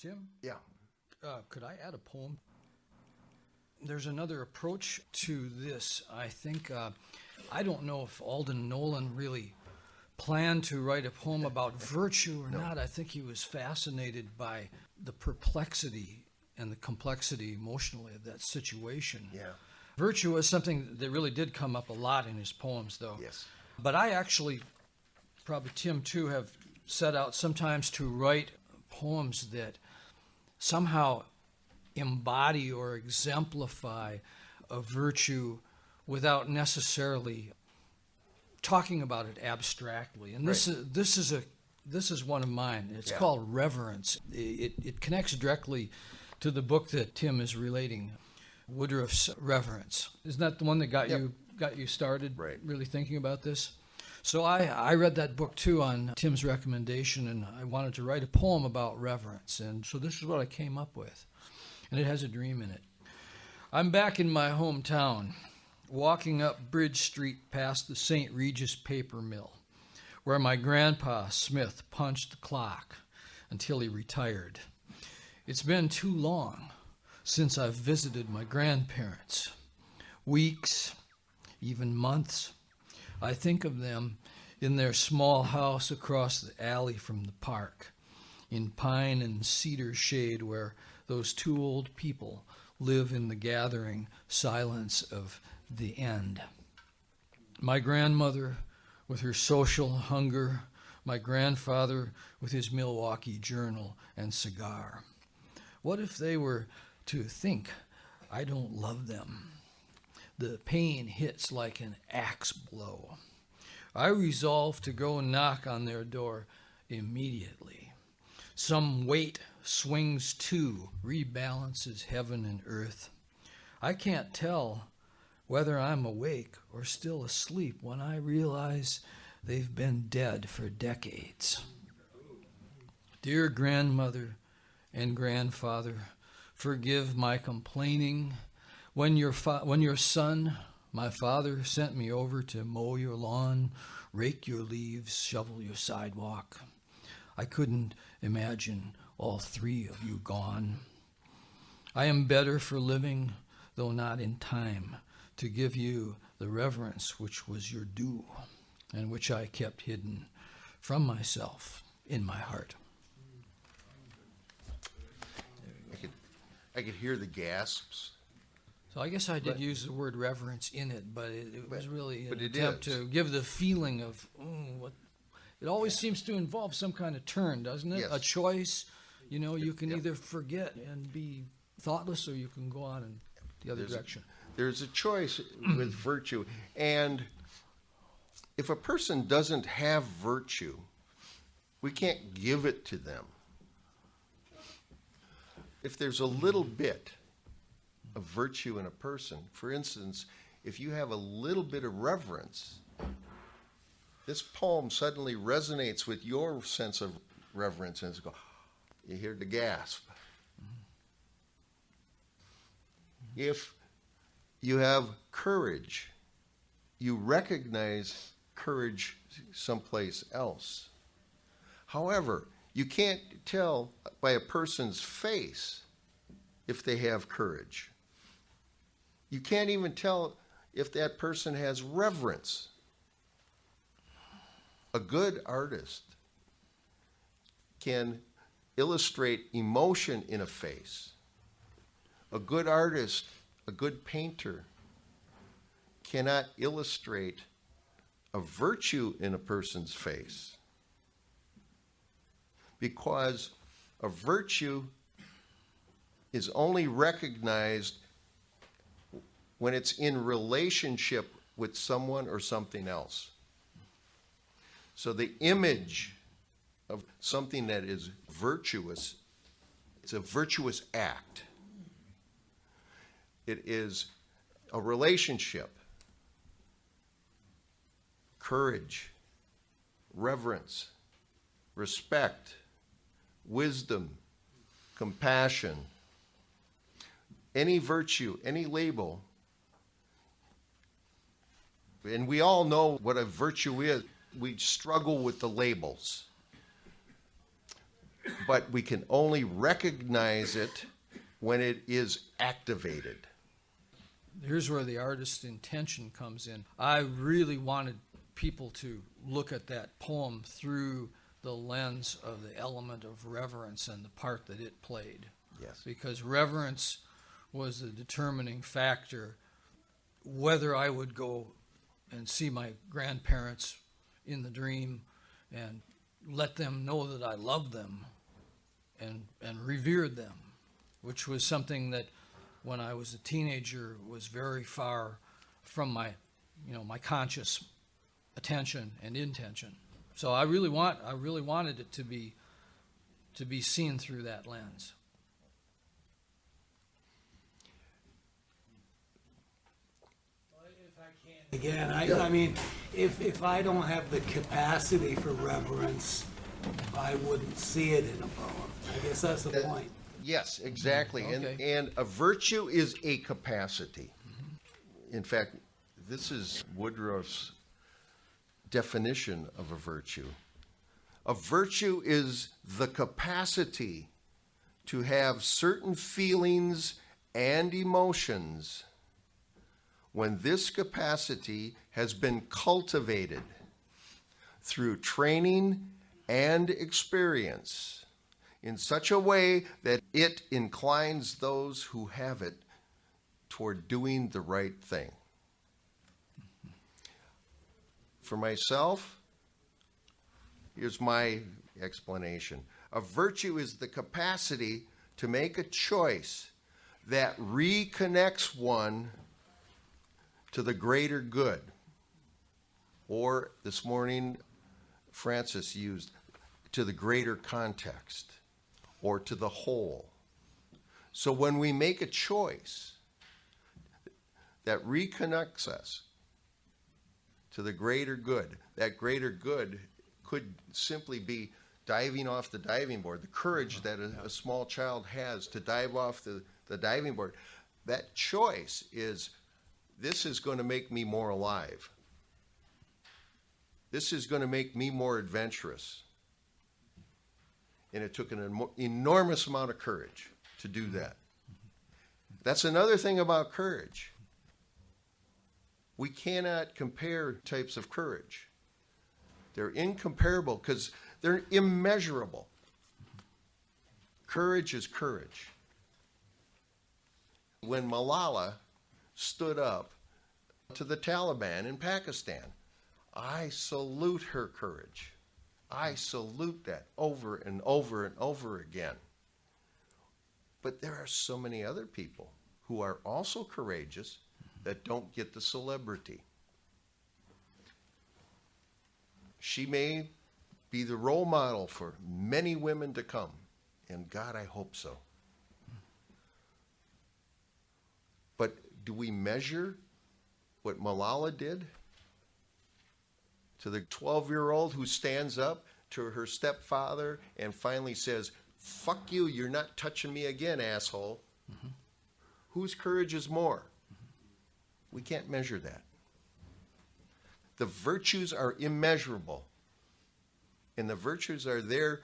Tim, Yeah. could I add a poem? There's another approach to this. I think, I don't know if Alden Nolan really planned to write a poem about virtue or not. I think he was fascinated by the perplexity and the complexity emotionally of that situation. Yeah. Virtue was something that really did come up a lot in his poems, though. Yes. But I actually, probably Tim too, have set out sometimes to write poems that somehow embody or exemplify a virtue without necessarily talking about it abstractly. And this is one of mine. It's called Reverence. It connects directly to the book that Tim is relating, Woodruff's Reverence. Isn't that the one that got you started really thinking about this? So I read that book too on Tim's recommendation, and I wanted to write a poem about reverence. And so this is what I came up with. And it has a dream in it. I'm back in my hometown, walking up Bridge Street past the St. Regis paper mill, where my grandpa Smith punched the clock until he retired. It's been too long since I've visited my grandparents. Weeks, even months. I think of them in their small house across the alley from the park, in pine and cedar shade where those two old people live in the gathering silence of the end. My grandmother with her social hunger, my grandfather with his Milwaukee journal and cigar. What if they were to think I don't love them? The pain hits like an axe blow. I resolve to go and knock on their door immediately. Some weight swings to, rebalances heaven and earth. I can't tell whether I'm awake or still asleep when I realize they've been dead for decades. Dear grandmother and grandfather, forgive my complaining. When your son, my father, sent me over to mow your lawn, rake your leaves, shovel your sidewalk, I couldn't imagine all three of you gone. I am better for living, though not in time, to give you the reverence which was your due, and which I kept hidden from myself in my heart. I could hear the gasps. So I guess I did use the word reverence in it, but it was really an attempt to give the feeling of what. It always seems to involve some kind of turn, doesn't it? Yes. A choice. You know, you can either forget and be thoughtless, or you can go on in the other direction. There's a choice with virtue. And if a person doesn't have virtue, we can't give it to them. If there's a little bit of virtue in a person, for instance, if you have a little bit of reverence, this poem suddenly resonates with your sense of reverence, and you hear the gasp. If you have courage, you recognize courage someplace else. However, you can't tell by a person's face if they have courage. You can't even tell if that person has reverence. A good artist can illustrate emotion in a face. A good artist, a good painter, cannot illustrate a virtue in a person's face, because a virtue is only recognized when it's in relationship with someone or something else. So the image of something that is virtuous, it's a virtuous act. It is a relationship, courage, reverence, respect, wisdom, compassion. Any virtue, any label. And we all know what a virtue is. We struggle with the labels. but we can only recognize it when it is activated. Here's where the artist's intention comes in. I really wanted people to look at that poem through the lens of the element of reverence and the part that it played. Yes. Because reverence was the determining factor whether I would go and see my grandparents in the dream and let them know that I loved them and revered them, which was something that when I was a teenager was very far from my conscious attention and intention. So I really wanted it to be seen through that lens. Again, I mean, if I don't have the capacity for reverence, I wouldn't see it in a poem. I guess that's the point. Yes, exactly. Okay. And a virtue is a capacity. In fact, this is Woodruff's definition of a virtue. A virtue is the capacity to have certain feelings and emotions when this capacity has been cultivated through training and experience in such a way that it inclines those who have it toward doing the right thing. For myself, here's my explanation. A virtue is the capacity to make a choice that reconnects one to the greater good. Or this morning, Francis used to the greater context or to the whole. So when we make a choice that reconnects us to the greater good, that greater good could simply be diving off the diving board, the courage that a small child has to dive off the diving board. That choice is, this is going to make me more alive. This is going to make me more adventurous. And it took an enormous amount of courage to do that. That's another thing about courage. We cannot compare types of courage. They're incomparable because they're immeasurable. Courage is courage. When Malala stood up to the Taliban in Pakistan, I salute her courage. I salute that over and over and over again. But there are so many other people who are also courageous that don't get the celebrity. She may be the role model for many women to come, and God, I hope so. But do we measure what Malala did to the 12-year-old who stands up to her stepfather and finally says, "Fuck you, you're not touching me again, asshole"? Mm-hmm. Whose courage is more? We can't measure that. The virtues are immeasurable. And the virtues are there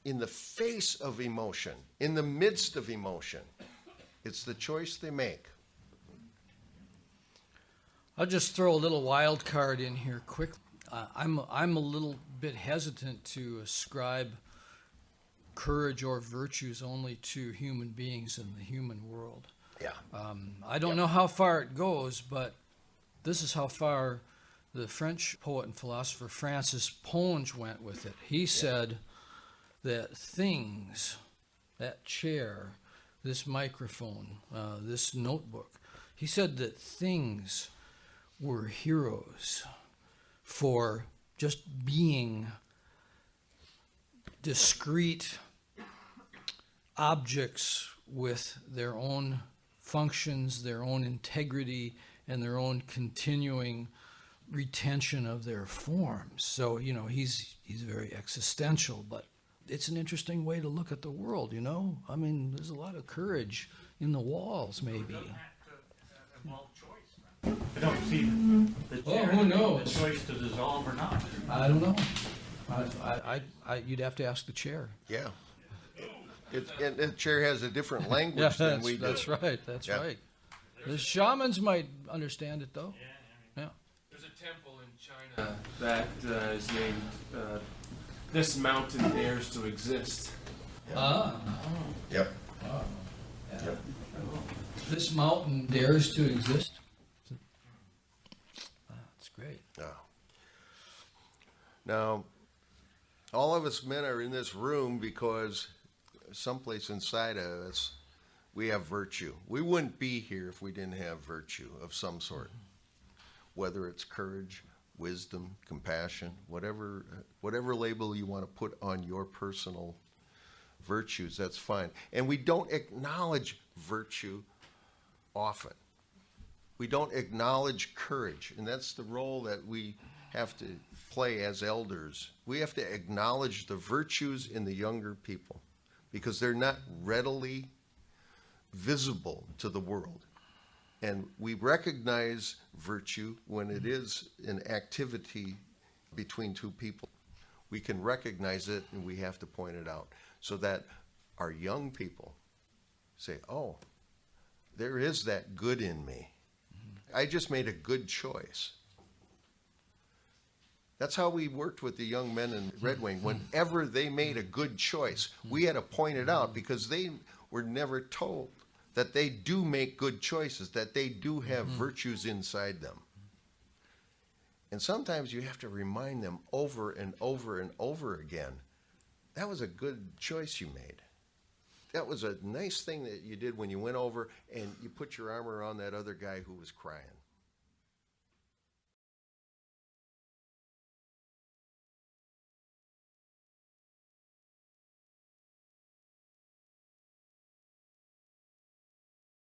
in the face of emotion, in the midst of emotion. It's the choice they make. I'll just throw a little wild card in here quick. I'm a little bit hesitant to ascribe courage or virtues only to human beings in the human world. Yeah. I don't know how far it goes, but this is how far the French poet and philosopher Francis Ponge went with it. He said that things, that chair, this microphone, this notebook, he said that things were heroes for just being discrete objects with their own functions, their own integrity, and their own continuing retention of their forms. So, he's very existential, but it's an interesting way to look at the world, I mean, there's a lot of courage in the walls, maybe. It doesn't have to involve choice. I don't see the Well, who knows? the choice to dissolve or not. I don't know. You'd have to ask the chair. Yeah. And the chair has a different language than we do. That's right, that's Yeah. right. The shamans might understand it, though. Yeah. There's a temple in China that is named "This Mountain Dares to Exist." Yep. This mountain dares to exist. That's great. Now, all of us men are in this room because someplace inside of us, we have virtue. We wouldn't be here if we didn't have virtue of some sort, whether it's courage, wisdom, compassion, whatever label you want to put on your personal virtues, that's fine. And we don't acknowledge virtue often. We don't acknowledge courage, and that's the role that we have to play as elders. We have to acknowledge the virtues in the younger people because they're not readily visible to the world. And we recognize virtue when it is an activity between two people. We can recognize it and we have to point it out so that our young people say, oh, there is that good in me. I just made a good choice. That's how we worked with the young men in Red Wing. Whenever they made a good choice, we had to point it out because they were never told that they do make good choices, that they do have virtues inside them. And sometimes you have to remind them over and over and over again, that was a good choice you made. That was a nice thing that you did when you went over and you put your arm around that other guy who was crying.